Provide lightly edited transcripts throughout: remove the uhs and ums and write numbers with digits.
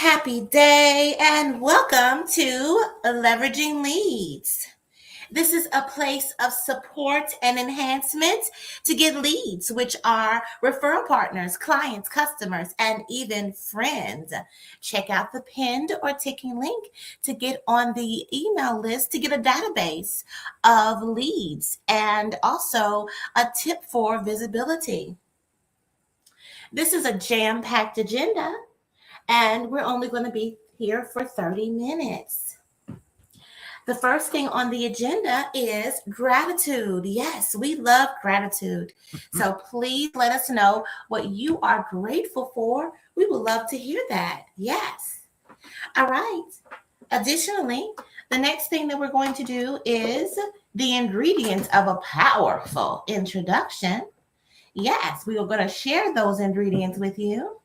Happy day and welcome to Leveraging Leads. This is a place of support and enhancement to get leads, which are referral partners, clients, customers, and even friends. Check out the pinned or ticking link to get on the email list to get a database of leads and also a tip for visibility. This is a jam packed agenda and we're only going to be here for 30 minutes. The first thing on the agenda is gratitude. Yes, we love gratitude. So please let us know what you are grateful for. We would love to hear that. Yes. All right. Additionally, the next thing that we're going to do is the ingredients of a powerful introduction. Yes, we are going to share those ingredients with you.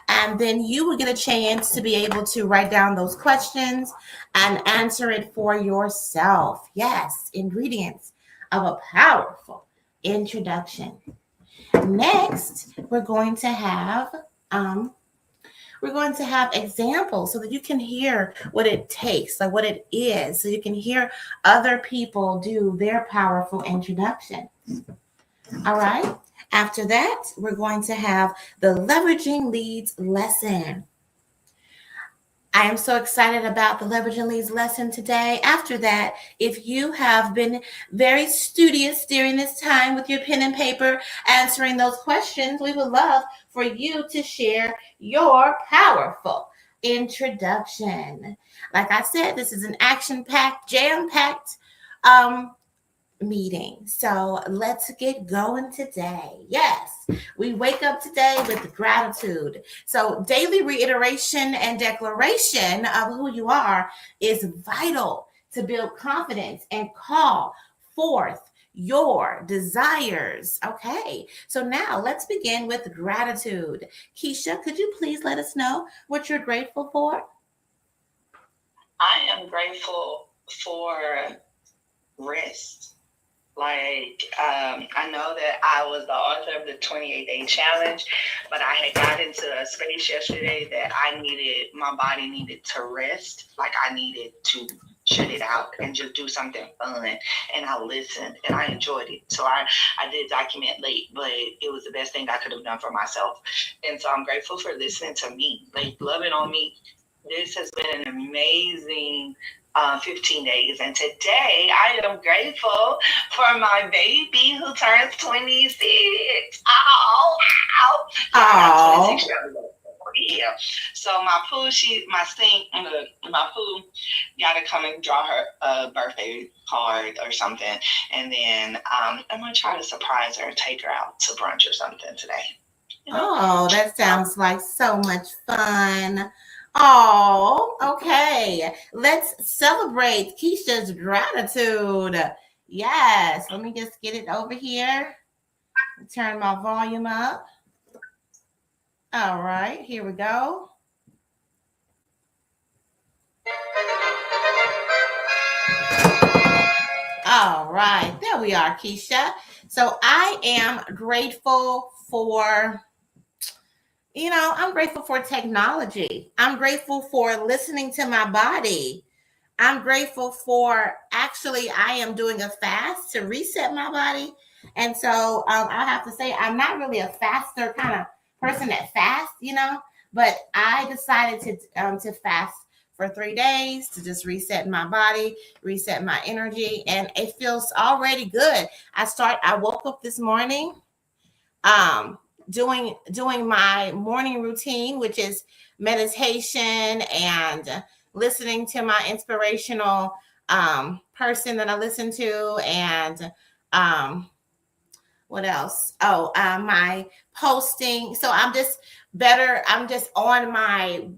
And then you will get a chance to be able to write down those questions and answer it for yourself. Yes, ingredients of a powerful introduction. Next, we're going to have examples so that you can hear what it takes, like what it is, so you can hear other people do their powerful introduction. All right. After that, we're going to have the Leveraging Leads lesson. I am so excited about the Leveraging Leads lesson today. After that, if you have been very studious during this time with your pen and paper answering those questions, we would love for you to share your powerful introduction. Like I said, this is an action-packed, jam-packed meeting. So let's get going today. Yes, we wake up today with gratitude. So daily reiteration and declaration of who you are is vital to build confidence and call forth your desires. Okay, so now let's begin with gratitude. Keisha, could you please let us know what you're grateful for? I am grateful for rest. I know that I was the author of the 28-day challenge, but I had got into a space yesterday that my body needed to rest. Like I needed to shut it out and just do something fun. And I listened and I enjoyed it. So I did document late, but it was the best thing I could have done for myself. And so I'm grateful for listening to me, like loving on me. This has been an amazing 15 days. And today I am grateful for my baby who turns 26. Oh. 26 years old. Yeah. So my poo gotta come and draw her a birthday card or something. And then I'm gonna try to surprise her and take her out to brunch or something today. Oh, that sounds like so much fun. Oh, okay. Let's celebrate Keisha's gratitude. Yes, let me just get it over here. Turn my volume up. All right, here we go. All right, there we are, Keisha. So I am grateful for I'm grateful for technology. I'm grateful for listening to my body. I'm grateful for I am doing a fast to reset my body. And so I have to say, I'm not really a faster kind of person that fasts, but I decided to fast for 3 days to just reset my body, reset my energy, and it feels already good. I woke up this morning, doing my morning routine, which is meditation and listening to my inspirational person that I listen to, and what else? My posting. So I'm just on my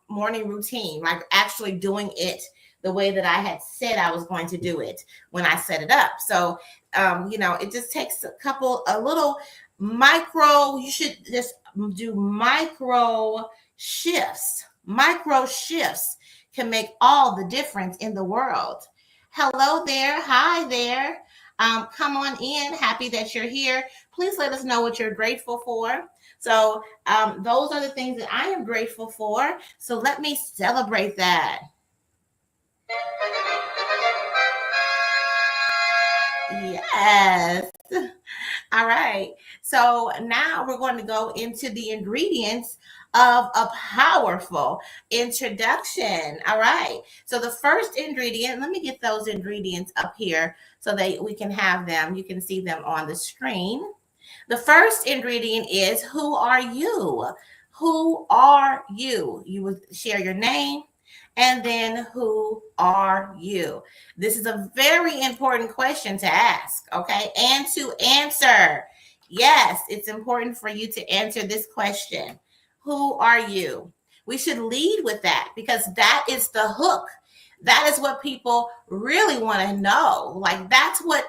morning routine, like actually doing it the way that I had said I was going to do it when I set it up. So it just takes a little micro. You should just do micro shifts. Micro shifts can make all the difference in the world. Hello there. Hi there. Come on in. Happy that you're here. Please let us know what you're grateful for. So those are the things that I am grateful for. So let me celebrate that. Yes. All right. So now we're going to go into the ingredients of a powerful introduction. All right. So the first ingredient, let me get those ingredients up here so that we can have them. You can see them on the screen. The first ingredient is, who are you? Who are you? You would share your name and then who are you? This is a very important question to ask, okay? And to answer. Yes, it's important for you to answer this question. Who are you? We should lead with that because that is the hook. That is what people really want to know. Like, that's what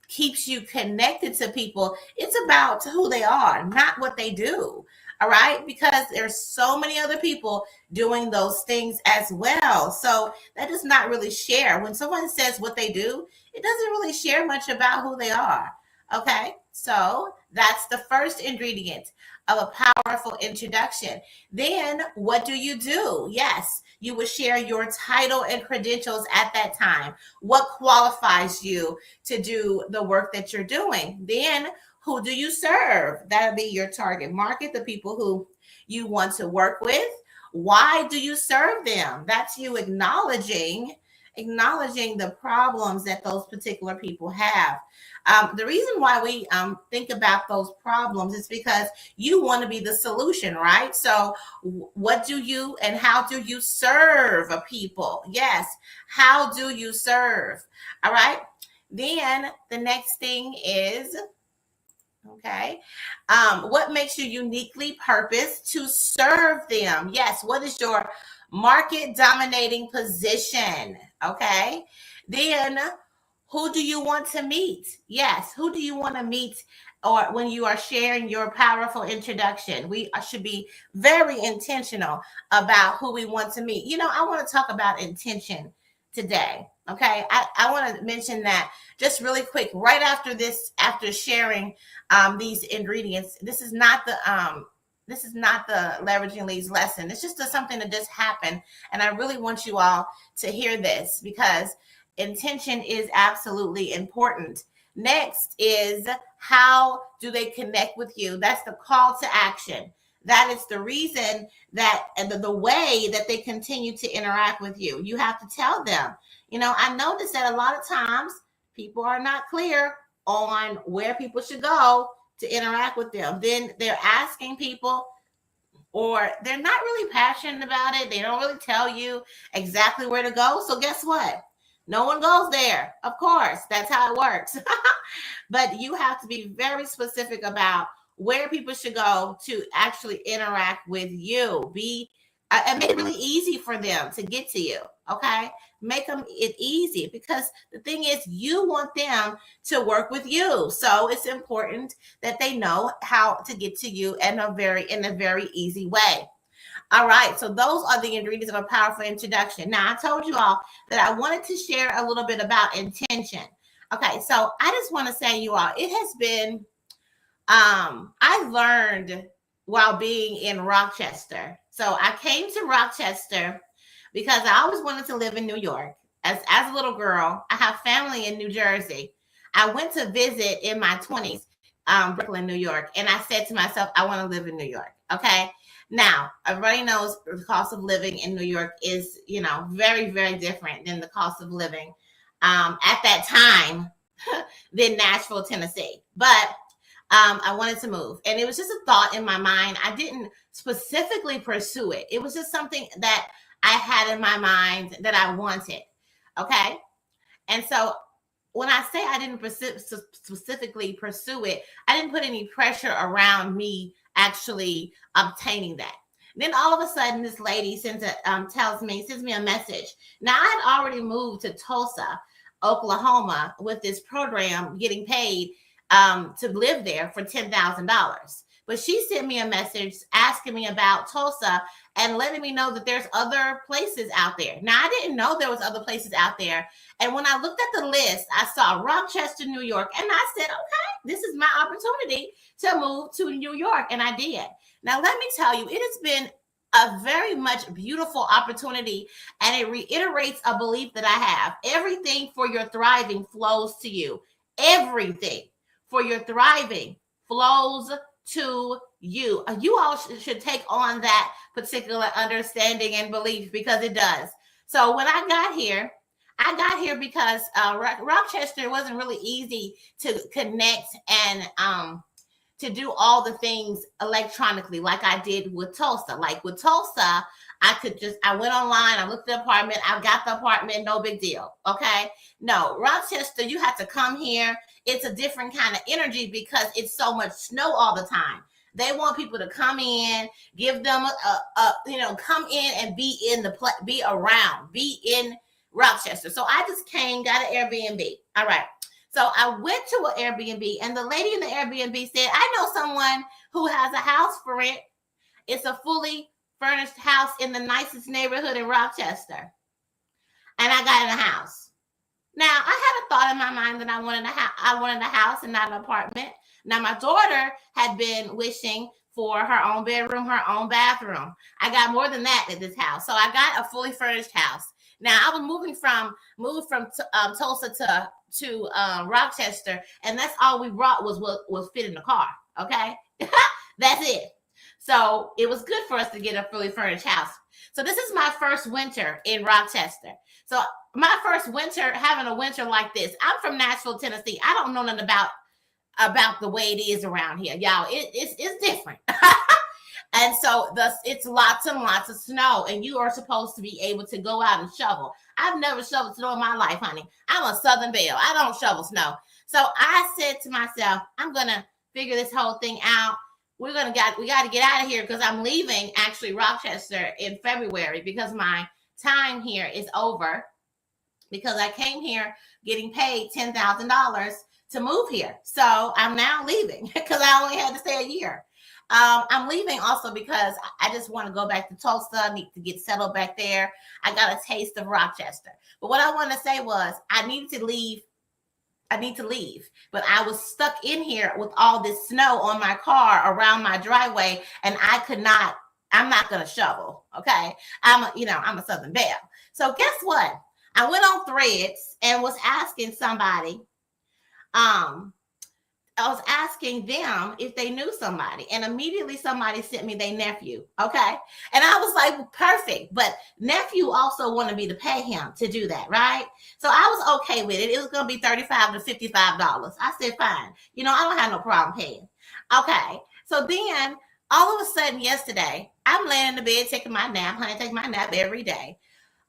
keeps you connected to people. It's about who they are, not what they do. All right, because there's so many other people doing those things as well. So that does not really share. When someone says what they do, it doesn't really share much about who they are. Okay, so that's the first ingredient of a powerful introduction. Then what do you do? Yes, you would share your title and credentials at that time. What qualifies you to do the work that you're doing? Then who do you serve? That'll be your target market, the people who you want to work with. Why do you serve them? That's you acknowledging the problems that those particular people have. The reason why we think about those problems is because you want to be the solution, right? So, what do you and how do you serve a people? Yes, how do you serve? All right. Then the next thing is, okay. What makes you uniquely purposed to serve them? Yes. What is your market dominating position? Okay. Then who do you want to meet? Yes. Who do you want to meet? Or when you are sharing your powerful introduction, we should be very intentional about who we want to meet. I want to talk about intention today. Okay. I want to mention that just really quick, right after this, after sharing these ingredients. This is not the leveraging leads lesson. It's just something that just happened, and I really want you all to hear this because intention is absolutely important. Next is, how do they connect with you? That's the call to action. That is the reason that, and the way that they continue to interact with you. You have to tell them. I noticed that a lot of times people are not clear on where people should go to interact with them. Then they're asking people, or they're not really passionate about it. They don't really tell you exactly where to go. So guess what? No one goes there. Of course, that's how it works. But you have to be very specific about where people should go to actually interact with you. And make it really easy for them to get to you. Okay, make them it easy, because the thing is, you want them to work with you. So it's important that they know how to get to you in a very easy way. All right, so those are the ingredients of a powerful introduction. Now, I told you all that I wanted to share a little bit about intention. Okay, so I just want to say, you all, it has been, I learned while being in Rochester. So I came to Rochester because I always wanted to live in New York. As a little girl, I have family in New Jersey. I went to visit in my 20s, Brooklyn, New York, and I said to myself, I want to live in New York. Okay. Now, everybody knows the cost of living in New York is, very, very different than the cost of living at that time than Nashville, Tennessee. But I wanted to move, and it was just a thought in my mind. I didn't specifically pursue it. It was just something that I had in my mind that I wanted. Okay. And so when I say I didn't specifically pursue it, I didn't put any pressure around me actually obtaining that. Then all of a sudden, this lady sends me a message. Now, I had already moved to Tulsa, Oklahoma, with this program, getting paid to live there for $10,000. But she sent me a message asking me about Tulsa and letting me know that there's other places out there. Now, I didn't know there was other places out there. And when I looked at the list, I saw Rochester, New York, and I said, okay, this is my opportunity to move to New York. And I did. Now, let me tell you, it has been a very much beautiful opportunity, and it reiterates a belief that I have. Everything for your thriving flows to you. Everything for your thriving flows to you. You all should take on that particular understanding and belief, because it does. So when I got here because Rochester wasn't really easy to connect and to do all the things electronically like I did with Tulsa. Like with Tulsa, I went online, I looked at the apartment, I got the apartment, no big deal. Okay. No, Rochester, you have to come here. It's a different kind of energy because it's so much snow all the time. They want people to come in, give them come in and be around, be in Rochester. So I just came, got an Airbnb. All right. So I went to an Airbnb, and the lady in the Airbnb said, I know someone who has a house for rent. It's a fully furnished house in the nicest neighborhood in Rochester. And I got in a house. Now, I had a thought in my mind that I wanted a house and not an apartment. Now, my daughter had been wishing for her own bedroom, her own bathroom. I got more than that at this house. So I got a fully furnished house. Now, I was moved from Tulsa to Rochester, and that's all we brought was fit in the car. Okay, that's it. So it was good for us to get a fully furnished house. So this is my first winter in Rochester. So my first winter, having a winter like this. I'm from Nashville, Tennessee. I don't know nothing about the way it is around here, y'all. It's different. And so thus it's lots and lots of snow, and you are supposed to be able to go out and shovel. I've never shoveled snow in my life, honey. I'm a Southern Belle. I don't shovel snow. So I said to myself, I'm gonna figure this whole thing out. We got to get out of here, because I'm leaving actually Rochester in February, because my time here is over, because I came here getting paid $10,000 to move here. So I'm now leaving because I only had to stay a year. I'm leaving also because I just want to go back to Tulsa. I need to get settled back there. I got a taste of Rochester. But what I want to say was I need to leave. But I was stuck in here with all this snow on my car around my driveway, and I'm not going to shovel. Okay. I'm a Southern Belle. So guess what? I went on Threads and was asking somebody, I was asking them if they knew somebody, and immediately somebody sent me their nephew. Okay. And I was like, perfect. But nephew also wanted me to pay him to do that. Right. So I was okay with it. It was going to be $35 to $55. I said, fine. I don't have no problem paying. Okay. So then all of a sudden yesterday, I'm laying in the bed taking my nap. Honey, I take my nap every day.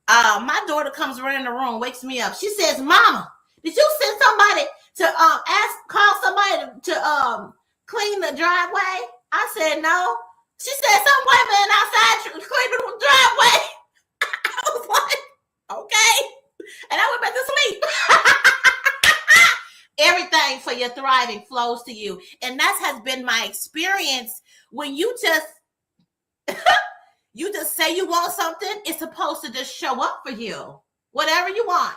My daughter comes running in the room, wakes me up. She says, Mama, did you send somebody to call somebody to clean the driveway? I said, no. She said, some white man outside cleaning the driveway. I was like, okay. And I went back to sleep. Everything for your thriving flows to you. And that has been my experience. When you just say you want something, it's supposed to just show up for you. Whatever you want.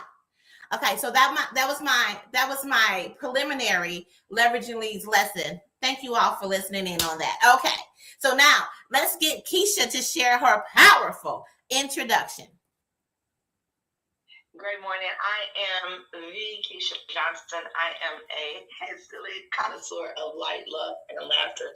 Okay, so that was my preliminary leveraging leads lesson. Thank you all for listening in on that. Okay, so now let's get Keisha to share her powerful introduction. Great morning. I am the Keisha Johnson. I am a silly connoisseur of light, love, and laughter.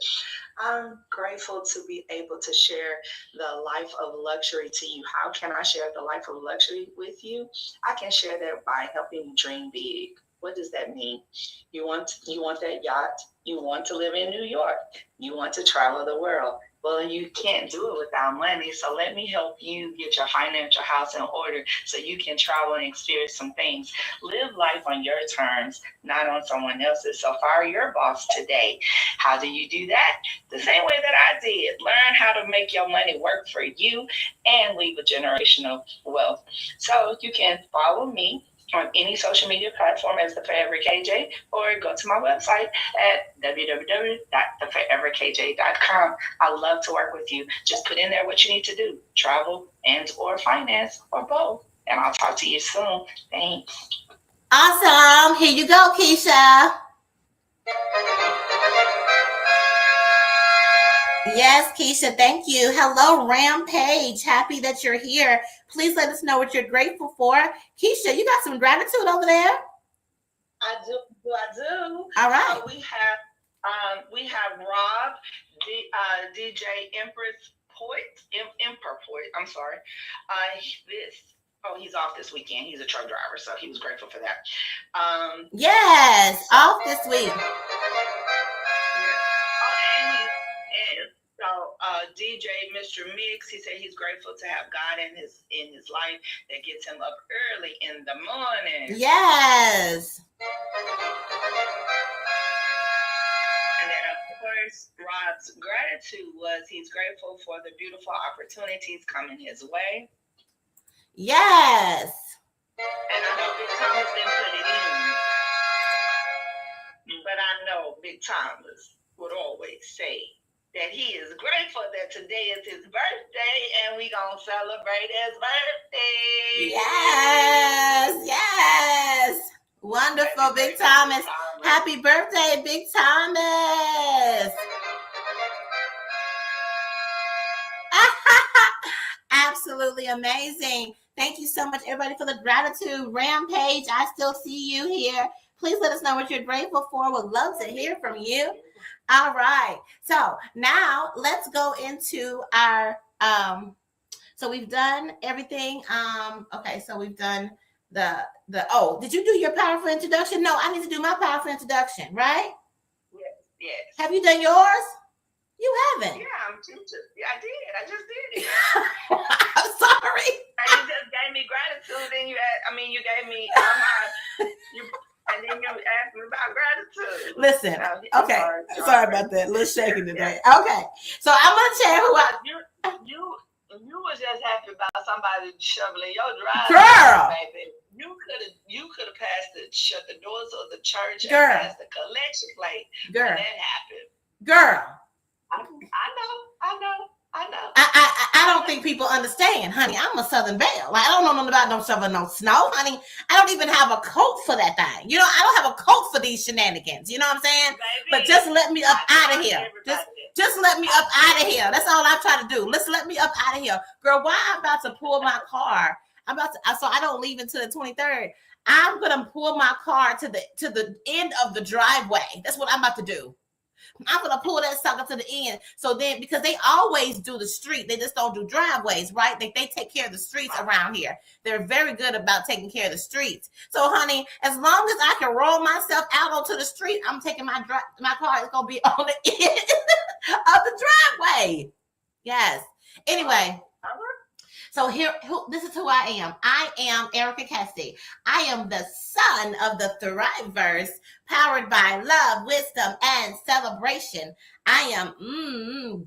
I'm grateful to be able to share the life of luxury to you. How can I share the life of luxury with you? I can share that by helping you dream big. What does that mean? You want that yacht. You want to live in New York. You want to travel the world. Well, you can't do it without money. So let me help you get your financial house in order so you can travel and experience some things. Live life on your terms, not on someone else's. So fire your boss today. How do you do that? The same way that I did. Learn how to make your money work for you and leave a generational wealth. So you can follow me on any social media platform as The Forever KJ, or go to my website at www.theforeverkj.com. I love to work with you. Just put in there what you need to do, travel and or finance or both. And I'll talk to you soon. Thanks. Awesome. Here you go, Keisha. Yes, Keisha, thank you. Hello, Rampage. Happy that you're here. Please let us know what you're grateful for. Keisha, you got some gratitude over there? I do, I do. All right. We have Rob, DJ Empress Point, Emperor Point. I'm sorry. This. Oh, he's off this weekend. He's a truck driver, so he was grateful for that. Yes, off this week. And so DJ Mr. Mix, he said he's grateful to have God in his life that gets him up early in the morning. Yes. And then of course, Rob's gratitude was he's grateful for the beautiful opportunities coming his way. Yes. And I know Big Thomas didn't put it in, but I know Big Thomas would always say that he is grateful that today is his birthday and we gonna celebrate his birthday. Yes, yes. Wonderful, Big Thomas. Happy birthday, Big Thomas. Absolutely amazing. Thank you so much, everybody, for the gratitude. Rampage, I still see you here. Please let us know what you're grateful for. Would love to hear from you. All right. So now let's go into our so we've done everything. Okay, so we've done the did you do your powerful introduction? No, I need to do my powerful introduction, right? Yes. Have you done yours? You haven't. Yeah, I'm teaching. Yeah, I did. I just did it. I'm sorry. And you just gave me gratitude, and you gave me and then you asked me about gratitude. Listen, okay. Sorry about that. A little shaky today. Okay, so I'm gonna share who you was just happy about somebody shoveling your driveway, girl. Baby. You could have shut the doors of the church and girl. passed the collection plate. Girl, when that happened. Girl. I know. I don't think people understand, honey. I'm a Southern Belle. Like, I don't know nothing about no shoveling no snow, honey. I don't even have a coat for that thing. You know, I don't have a coat for these shenanigans. You know what I'm saying? Baby, but just let me up out of here. Just let me up out of here. That's all I try to do. Let's let me up out of here, girl. Why I'm about to pull my car? So I don't leave until the 23rd. I'm gonna pull my car to the end of the driveway. That's what I'm about to do. I'm gonna pull that sucker to the end. So then, because they always do the street, they just don't do driveways, right? They take care of the streets around here. They're very good about taking care of the streets. So, honey, as long as I can roll myself out onto the street, I'm taking my car. It's gonna be on the end of the driveway. Yes. Anyway. So this is who I am. I am Erica Cassidy. I am the son of the Thriveverse, powered by love, wisdom, and celebration. I am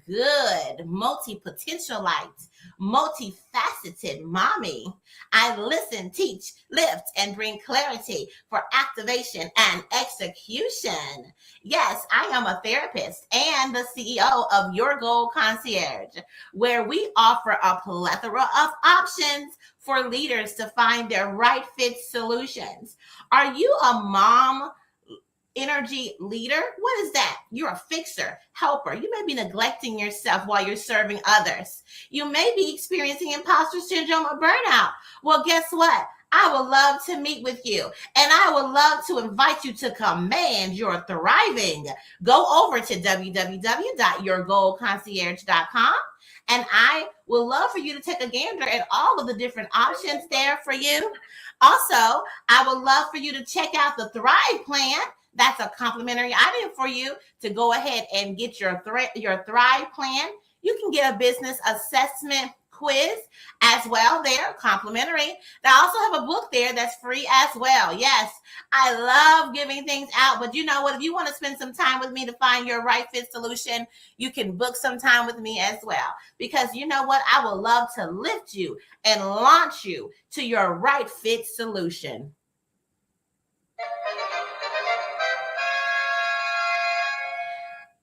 good, multi-potentialite, multifaceted mommy. I listen, teach, lift, and bring clarity for activation and execution. Yes, I am a therapist and the CEO of Your Goal Concierge, where we offer a plethora of options for leaders to find their right fit solutions. Are you a mom energy leader? What is that? You're a fixer, helper. You may be neglecting yourself while you're serving others. You may be experiencing imposter syndrome or burnout. Well, guess what? I would love to meet with you, and I would love to invite you to command your thriving. Go over to www.yourgoalconcierge.com, and I would love for you to take a gander at all of the different options there for you. Also, I would love for you to check out the Thrive Plan. That's a complimentary item for you to go ahead and get your Thrive Plan. You can get a business assessment quiz as well there, complimentary. They also have a book there that's free as well. Yes, I love giving things out, but you know what? If you want to spend some time with me to find your right fit solution, you can book some time with me as well. Because you know what? I would love to lift you and launch you to your right fit solution.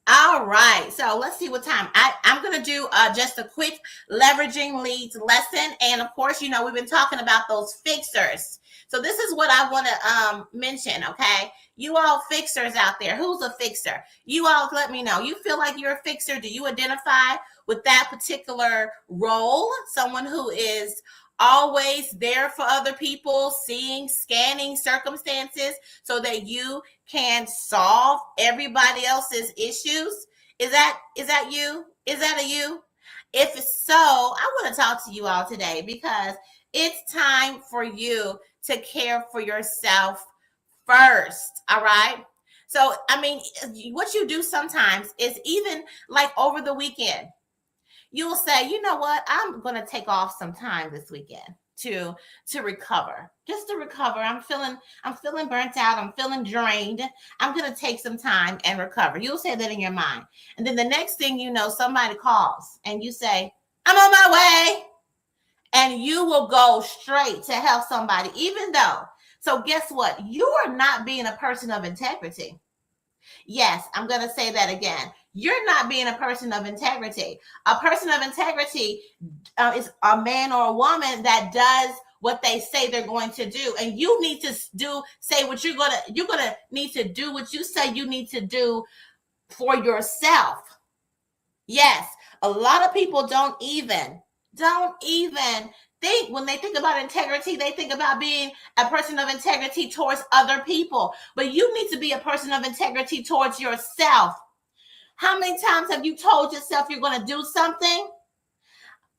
All All right. So let's see what time. I'm going to do just a quick leveraging leads lesson. And of course, we've been talking about those fixers. So this is what I want to mention. Okay. You all fixers out there. Who's a fixer? You all let me know. You feel like you're a fixer? Do you identify with that particular role? Someone who is always there for other people, scanning circumstances so that you can solve everybody else's issues. Is that you? Is that a you? If so, I want to talk to you all today because it's time for you to care for yourself first. All right. So, I mean, what you do sometimes is even like over the weekend, you'll say, you know what, I'm going to take off some time this weekend to recover, just to recover. I'm feeling burnt out, I'm feeling drained, I'm going to take some time and recover. You'll say that in your mind, and then the next thing you know, somebody calls and you say, I'm on my way, and you will go straight to help somebody, even though, so guess what, you are not being a person of integrity. Yes, I'm going to say that again. You're not being a person of integrity. A person of integrity is a man or a woman that does what they say they're going to do, and you need to say what you're gonna need to do what you say you need to do for yourself. Yes, a lot of people don't even think, when they think about integrity, they think about being a person of integrity towards other people, but you need to be a person of integrity towards yourself. How many times have you told yourself you're going to do something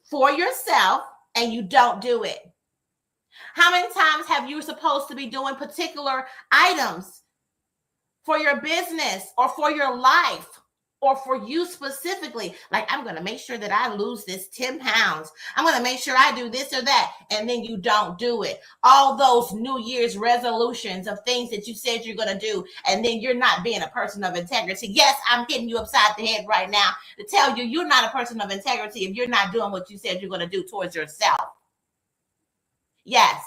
for yourself and you don't do it? How many times have you supposed to be doing particular items for your business or for your life or for you specifically? Like, I'm going to make sure that I lose this 10 pounds. I'm going to make sure I do this or that. And then you don't do it. All those New Year's resolutions of things that you said you're going to do. And then you're not being a person of integrity. Yes, I'm hitting you upside the head right now to tell you you're not a person of integrity if you're not doing what you said you're going to do towards yourself. Yes.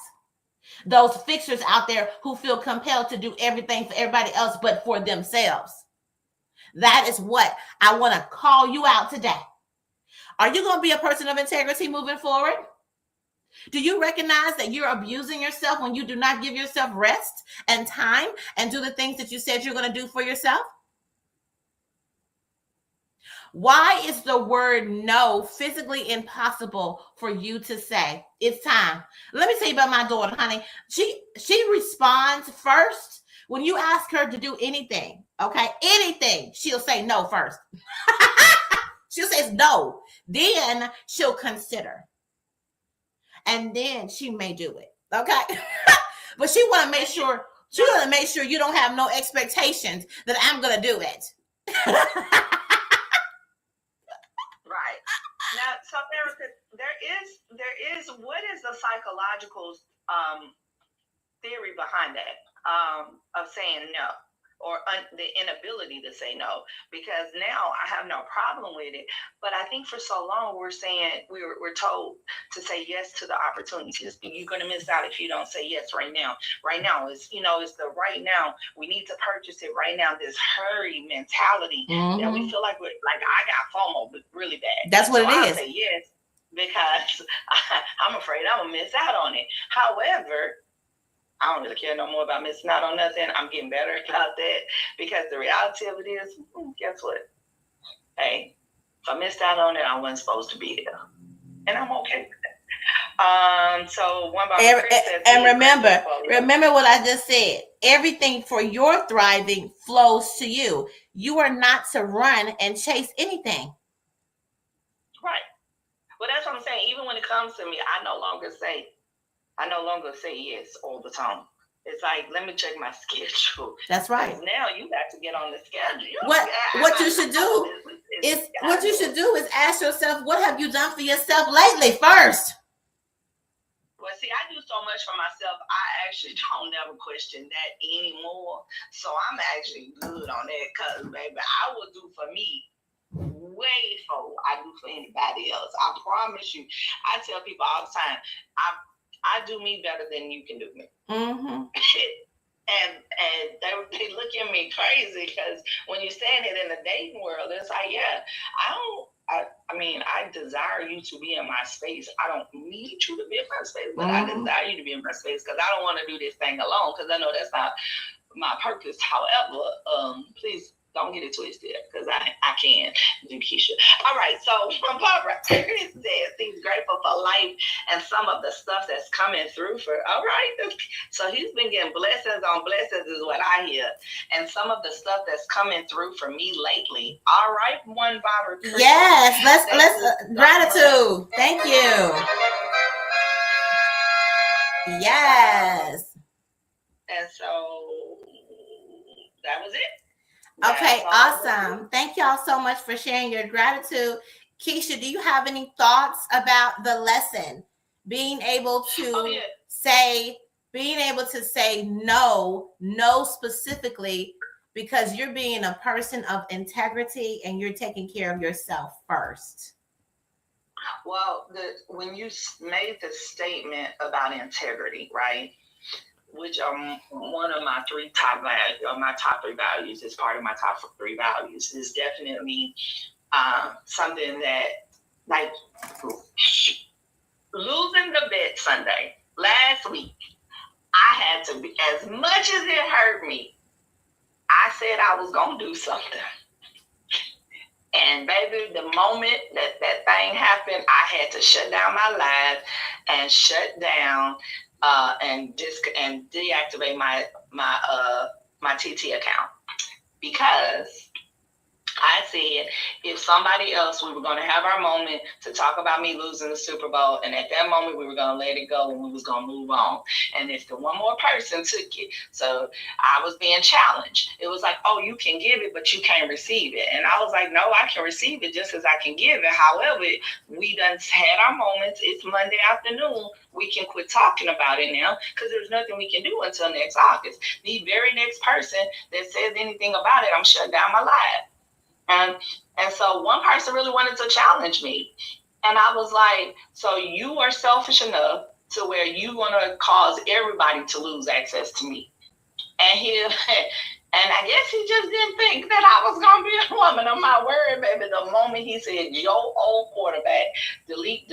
Those fixers out there who feel compelled to do everything for everybody else but for themselves. That is what I want to call you out today. Are you going to be a person of integrity moving forward? Do you recognize that you're abusing yourself when you do not give yourself rest and time and do the things that you said you're going to do for yourself? Why is the word no physically impossible for you to say? It's time. Let me tell you about my daughter, honey. She responds first when you ask her to do anything. Okay, anything, she'll say no first. She'll say no, then she'll consider, and then she may do it. Okay, but she want to make sure you don't have no expectations that I'm gonna do it. Right. Now, so there is what is the psychological theory behind that of saying no, or the inability to say no? Because now I have no problem with it, but I think for so long we're saying we're told to say yes to the opportunities. You're going to miss out if you don't say yes right now. Right now is it's the right now. We need to purchase it right now. This hurry mentality that we feel like I got FOMO really bad. That's what it is. I say yes because I'm afraid I'm gonna miss out on it. However, I don't really care no more about missing out on nothing. I'm getting better about that because the reality of it is, guess what? Hey, if I missed out on it, I wasn't supposed to be there, and I'm okay with that. So one by and remember what I just said. Everything for your thriving flows to you. You are not to run and chase anything. Right. Well, that's what I'm saying. Even when it comes to me, I no longer say yes all the time. It's like, let me check my schedule. That's right. Now you got to get on the schedule. What you should do is ask yourself, what have you done for yourself lately first? Well, see, I do so much for myself, I actually don't ever question that anymore. So I'm actually good on that because, baby, I will do for me way before I do for anybody else. I promise you. I tell people all the time, I do me better than you can do me. Mm-hmm. they look at me crazy because when you're saying it in the dating world, it's like, yeah, I don't. I mean, I desire you to be in my space. I don't need you to be in my space, but I desire you to be in my space because I don't want to do this thing alone because I know that's not my purpose. However, please don't get it twisted because I can do Keisha. All right, so Barbara says he's grateful for life and some of the stuff that's coming through for. All right, so he's been getting blessings on blessings is what I hear, and some of the stuff that's coming through for me lately. All right, one Barbara. Yes, let's gratitude. Thank you. Yes. And so that was it. Okay, awesome. Thank y'all so much for sharing your gratitude. Keisha, do you have any thoughts about the lesson? Being able to say no specifically, because you're being a person of integrity and you're taking care of yourself first. Well, when you made the statement about integrity, right? Which one of my top three values is part of my top three values is definitely something that, like, losing the bet Sunday last week, I had to be, as much as it hurt me, I said I was gonna do something. And baby, the moment that thing happened, I had to shut down my live and shut down and deactivate my TT account because I said if somebody else, we were going to have our moment to talk about me losing the Super Bowl, and at that moment we were going to let it go and we was going to move on. And if the one more person took it, so I was being challenged. It was like, oh, you can give it, but you can't receive it. And I was like, no, I can receive it just as I can give it. However, we done had our moments. It's Monday afternoon. We can quit talking about it now because there's nothing we can do until next August. The very next person that says anything about it, I'm shutting down my live. And so one person really wanted to challenge me. And I was like, so you are selfish enough to where you want to cause everybody to lose access to me. And I guess he just didn't think that I was going to be a woman of my word, baby. The moment he said, yo, old quarterback, delete,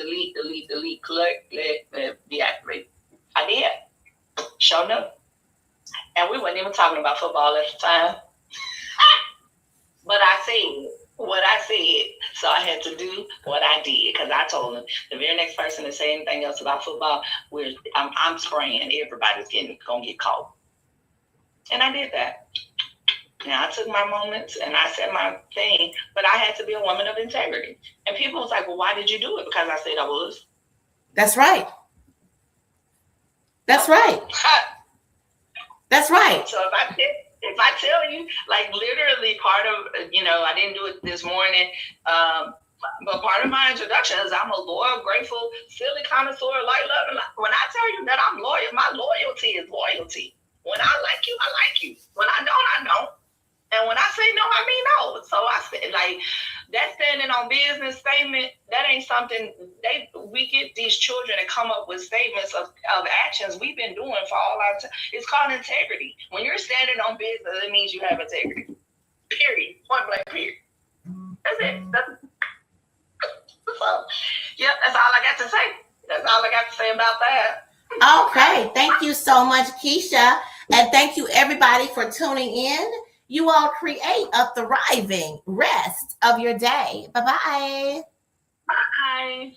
click, deactivate. I did. Sure enough. And we weren't even talking about football at the time. But I said what I said, so I had to do what I did because I told him the very next person to say anything else about football, I'm spraying. Everybody's gonna get caught, and I did that. Now I took my moments and I said my thing, but I had to be a woman of integrity. And people was like, "Well, why did you do it?" Because I said I was. That's right. That's right. That's right. So if I tell you, like literally part of, I didn't do it this morning, but part of my introduction is I'm a loyal, grateful, silly connoisseur, light love. When I tell you that I'm loyal, my loyalty is loyalty. When I like you, I like you. When I don't. And when I say no, I mean no. So I said, like, that standing on business statement, that ain't something we get these children to come up with statements of actions we've been doing for all our time. It's called integrity. When you're standing on business, it means you have integrity. Period. Point blank, period. That's it. So, yep, that's all I got to say. That's all I got to say about that. Okay. Thank you so much, Keisha. And thank you, everybody, for tuning in. You all create a thriving rest of your day. Bye-bye. Bye.